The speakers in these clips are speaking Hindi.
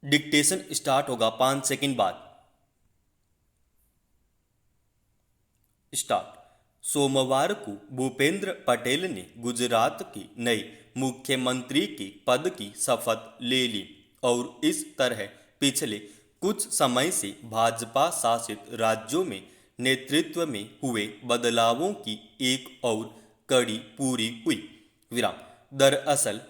डिक्टेशन स्टार्ट होगा 5 सेकंड बाद। स्टार्ट। सोमवार को भूपेंद्र पटेल ने गुजरात की नई मुख्यमंत्री के पद की शपथ ले ली और इस तरह पिछले कुछ समय से भाजपा शासित राज्यों में नेतृत्व में हुए बदलावों की एक और कड़ी पूरी हुई। विराम। दरअसल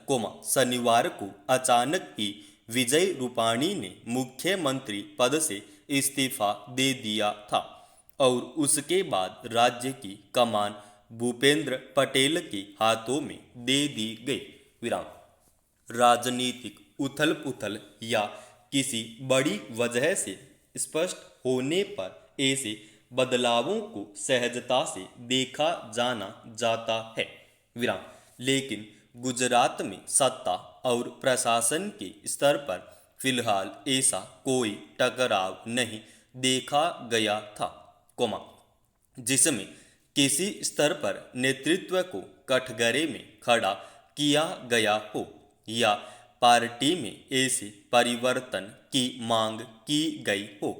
शनिवार को अचानक ही विजय रूपाणी ने मुख्यमंत्री पद से इस्तीफा दे दिया था और उसके बाद राज्य की कमान भूपेंद्र पटेल के हाथों में दे दी गई। विराम। राजनीतिक उथल पुथल या किसी बड़ी वजह से स्पष्ट होने पर ऐसे बदलावों को सहजता से देखा जाना जाता है। विराम। लेकिन गुजरात में सत्ता और प्रशासन के स्तर पर फिलहाल ऐसा कोई टकराव नहीं देखा गया था, जिसमें किसी स्तर पर नेतृत्व को कठघरे में खड़ा किया गया हो या पार्टी में ऐसे परिवर्तन की मांग की गई हो।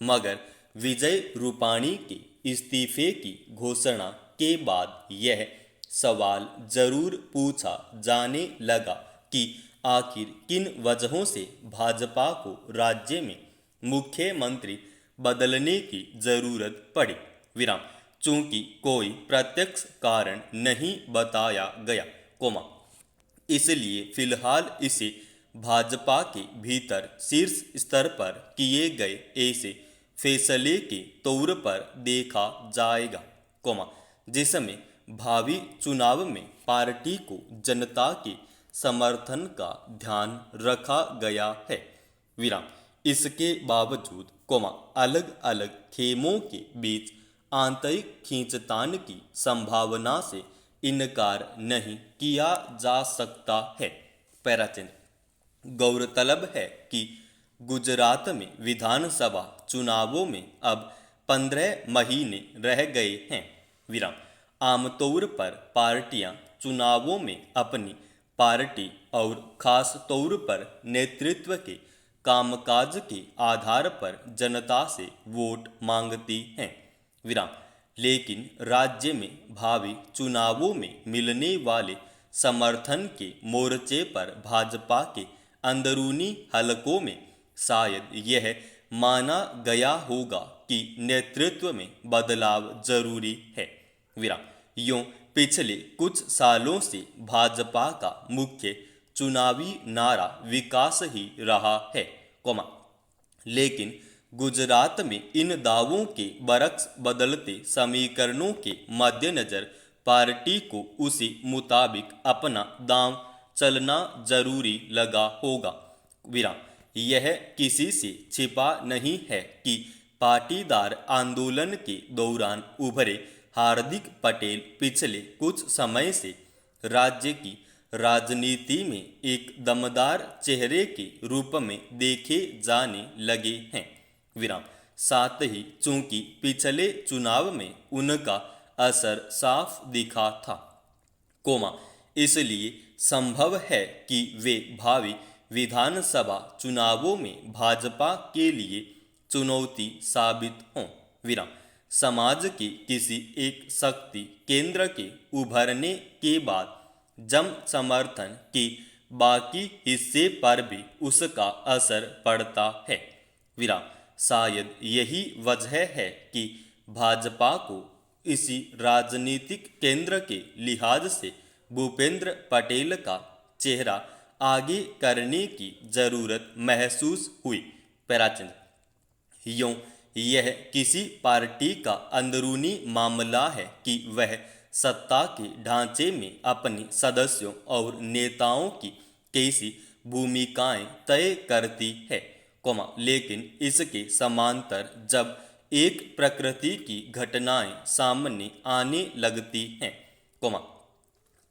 मगर विजय रूपाणी के इस्तीफे की घोषणा के बाद यह सवाल जरूर पूछा जाने लगा कि आखिर किन वजहों से भाजपा को राज्य में मुख्यमंत्री बदलने की जरूरत पड़ी। विराम। चूंकि कोई प्रत्यक्ष कारण नहीं बताया गया, इसलिए फिलहाल इसे भाजपा के भीतर शीर्ष स्तर पर किए गए ऐसे फैसले के तौर पर देखा जाएगा, जिसमें भावी चुनाव में पार्टी को जनता के समर्थन का ध्यान रखा गया है। विराम। इसके बावजूद अलग अलग खेमों के बीच आंतरिक खींचतान की संभावना से इनकार नहीं किया जा सकता है। पैराचिन्ह। गौरतलब है कि गुजरात में विधानसभा चुनावों में अब 15 महीने रह गए हैं। विराम। आमतौर पर पार्टियां चुनावों में अपनी पार्टी और खास तौर पर नेतृत्व के कामकाज के आधार पर जनता से वोट मांगती हैं। विराम। लेकिन राज्य में भावी चुनावों में मिलने वाले समर्थन के मोर्चे पर भाजपा के अंदरूनी हलकों में शायद यह माना गया होगा कि नेतृत्व में बदलाव जरूरी है। विराम। यूं पिछले कुछ सालों से भाजपा का मुख्य चुनावी नारा विकास ही रहा है, लेकिन गुजरात में इन दावों के बरक्स बदलते समीकरणों के मद्देनजर पार्टी को उसी मुताबिक अपना दांव चलना जरूरी लगा होगा। विराम। यह किसी से छिपा नहीं है कि पाटीदार आंदोलन के दौरान उभरे हार्दिक पटेल पिछले कुछ समय से राज्य की राजनीति में एक दमदार चेहरे के रूप में देखे जाने लगे हैं। विराम। साथ ही चूंकि पिछले चुनाव में उनका असर साफ दिखा था, इसलिए संभव है कि वे भावी विधानसभा चुनावों में भाजपा के लिए चुनौती साबित हों। विराम। समाज के किसी एक शक्ति केंद्र के उभरने के बाद जन समर्थन के बाकी हिस्से पर भी उसका असर पड़ता है। विराम। शायद यही वजह है कि भाजपा को इसी राजनीतिक केंद्र के लिहाज से भूपेंद्र पटेल का चेहरा आगे करने की जरूरत महसूस हुई। पैराचिन्ह। यूं यह किसी पार्टी का अंदरूनी मामला है कि वह सत्ता के ढांचे में अपने सदस्यों और नेताओं की कैसी भूमिकाएं तय करती है, लेकिन इसके समांतर जब एक प्रकृति की घटनाएं सामने आने लगती हैं,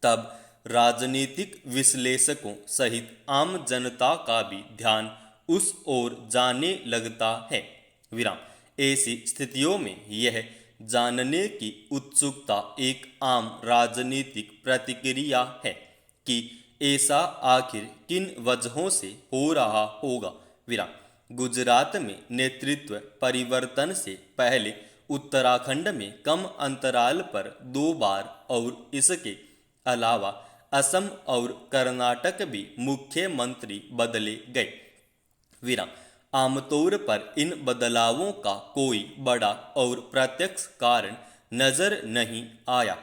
तब राजनीतिक विश्लेषकों सहित आम जनता का भी ध्यान उस ओर जाने लगता है। विराम। ऐसी स्थितियों में यह जानने की उत्सुकता एक आम राजनीतिक प्रतिक्रिया है कि ऐसा आखिर किन वजहों से हो रहा होगा। विराम। गुजरात में नेतृत्व परिवर्तन से पहले उत्तराखंड में कम अंतराल पर 2 बार और इसके अलावा असम और कर्नाटक भी मुख्यमंत्री बदले गए। विराम। आमतौर पर इन बदलावों का कोई बड़ा और प्रत्यक्ष कारण नजर नहीं आया।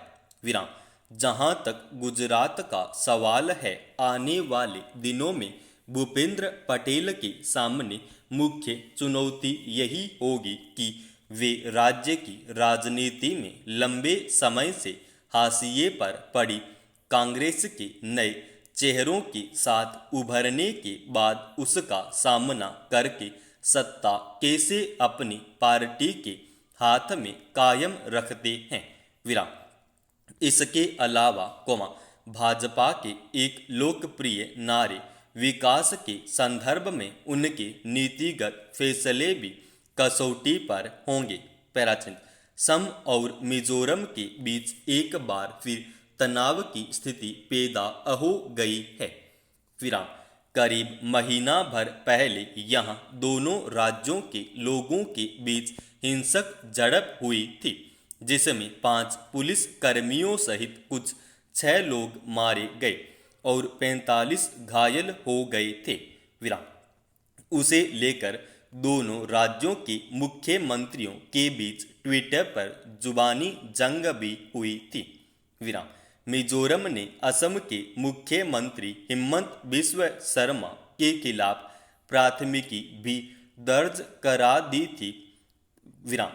विराम। जहां तक गुजरात का सवाल है, आने वाले दिनों में भूपेंद्र पटेल के सामने मुख्य चुनौती यही होगी कि वे राज्य की राजनीति में लंबे समय से हाशिए पर पड़ी कांग्रेस के नए चेहरों के साथ उभरने के बाद उसका सामना करके सत्ता कैसे अपनी पार्टी के हाथ में कायम रखते हैं। विराम। इसके अलावा भाजपा के एक लोकप्रिय नारे विकास के संदर्भ में उनके नीतिगत फैसले भी कसौटी पर होंगे। पैराचिन। सम और मिजोरम के बीच एक बार फिर तनाव की स्थिति पैदा हो गई है। विराम। करीब महीना भर पहले यहां दोनों राज्यों के लोगों के बीच हिंसक झड़प हुई थी, जिसमें 5 पुलिस कर्मियों सहित कुछ 6 लोग मारे गए और 45 घायल हो गए थे। विराम। उसे लेकर दोनों राज्यों के मुख्यमंत्रियों के बीच ट्विटर पर जुबानी जंग भी हुई थी। विराम। मिजोरम ने असम के मुख्यमंत्री हिमंत बिस्व शर्मा के खिलाफ प्राथमिकी भी दर्ज करा दी थी। विराम।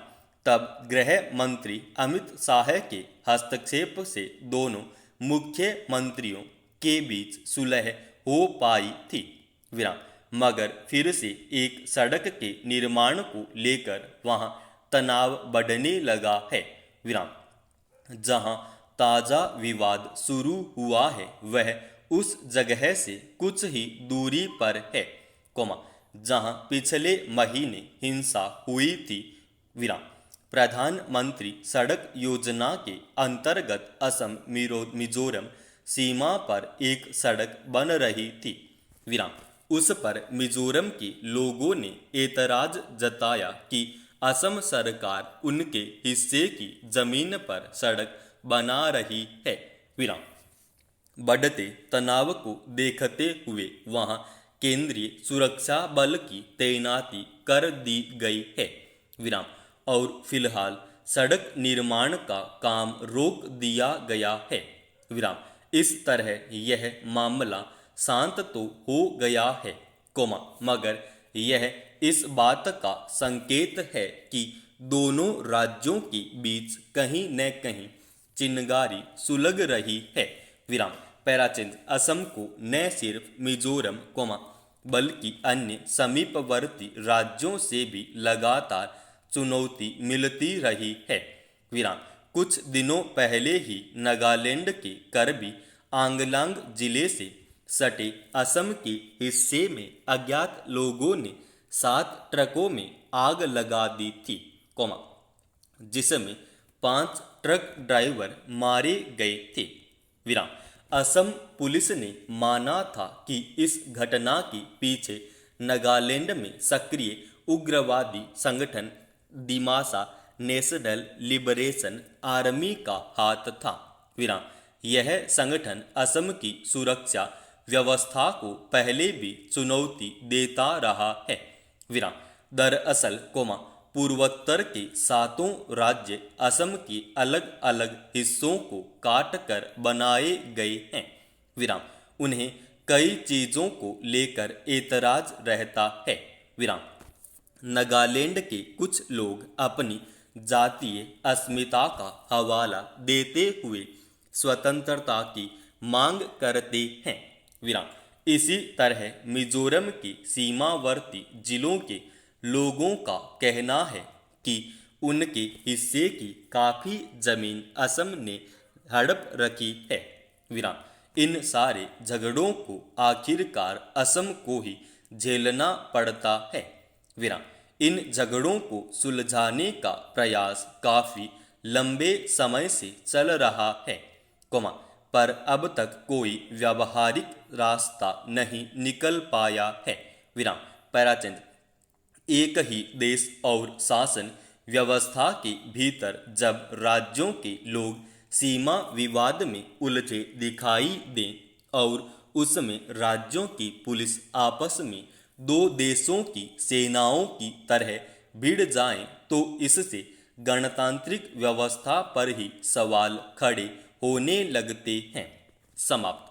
तब गृह मंत्री अमित शाह के हस्तक्षेप से दोनों मुख्यमंत्रियों के बीच सुलह हो पाई थी। विराम। मगर फिर से एक सड़क के निर्माण को लेकर वहां तनाव बढ़ने लगा है। विराम। जहां ताजा विवाद शुरू हुआ है वह उस जगह से कुछ ही दूरी पर है, जहां पिछले महीने हिंसा हुई थी। विराम। प्रधानमंत्री सड़क योजना के अंतर्गत असम मिजोरम सीमा पर एक सड़क बन रही थी। विराम। उस पर मिजोरम के लोगों ने एतराज जताया कि असम सरकार उनके हिस्से की जमीन पर सड़क बना रही है। विराम। बढ़ते तनाव को देखते हुए वहां केंद्रीय सुरक्षा बल की तैनाती कर दी गई है। विराम। और फिलहाल सड़क निर्माण का काम रोक दिया गया है। विराम। इस तरह यह मामला शांत तो हो गया है, मगर यह इस बात का संकेत है कि दोनों राज्यों के बीच कहीं न कहीं चिंगारी सुलग रही है। विराम। पैराचिन्ह। असम को न सिर्फ मिजोरम, बल्कि अन्य समीपवर्ती राज्यों से भी लगातार चुनौती मिलती रही है। विराम। कुछ दिनों पहले ही नागालैंड के करबी आंगलांग जिले से सटे असम के हिस्से में अज्ञात लोगों ने 7 ट्रकों में आग लगा दी थी, जिसमें 5 ट्रक ड्राइवर मारे गए थे। विराम। असम पुलिस ने माना था कि इस घटना के पीछे नागालैंड में सक्रिय उग्रवादी संगठन डिमासा नेशनल लिबरेशन आर्मी का हाथ था। विराम। यह संगठन असम की सुरक्षा व्यवस्था को पहले भी चुनौती देता रहा है। विराम। दरअसल, पूर्वोत्तर के 7 राज्य असम के अलग अलग हिस्सों को काट कर बनाए गए हैं। विराम। उन्हें कई चीजों को लेकर एतराज रहता है। विराम। नागालैंड के कुछ लोग अपनी जातीय अस्मिता का हवाला देते हुए स्वतंत्रता की मांग करते हैं। विराम। इसी तरह मिजोरम के सीमावर्ती जिलों के लोगों का कहना है कि उनके हिस्से की काफी जमीन असम ने हड़प रखी है। विराम। इन सारे झगड़ों को आखिरकार असम को ही झेलना पड़ता है। विराम। इन झगड़ों को सुलझाने का प्रयास काफी लंबे समय से चल रहा है, पर अब तक कोई व्यावहारिक रास्ता नहीं निकल पाया है। विराम। पैराचंद। एक ही देश और शासन व्यवस्था के भीतर जब राज्यों के लोग सीमा विवाद में उलझे दिखाई दें और उसमें राज्यों की पुलिस आपस में दो देशों की सेनाओं की तरह भिड़ जाएं, तो इससे गणतांत्रिक व्यवस्था पर ही सवाल खड़े होने लगते हैं। समाप्त।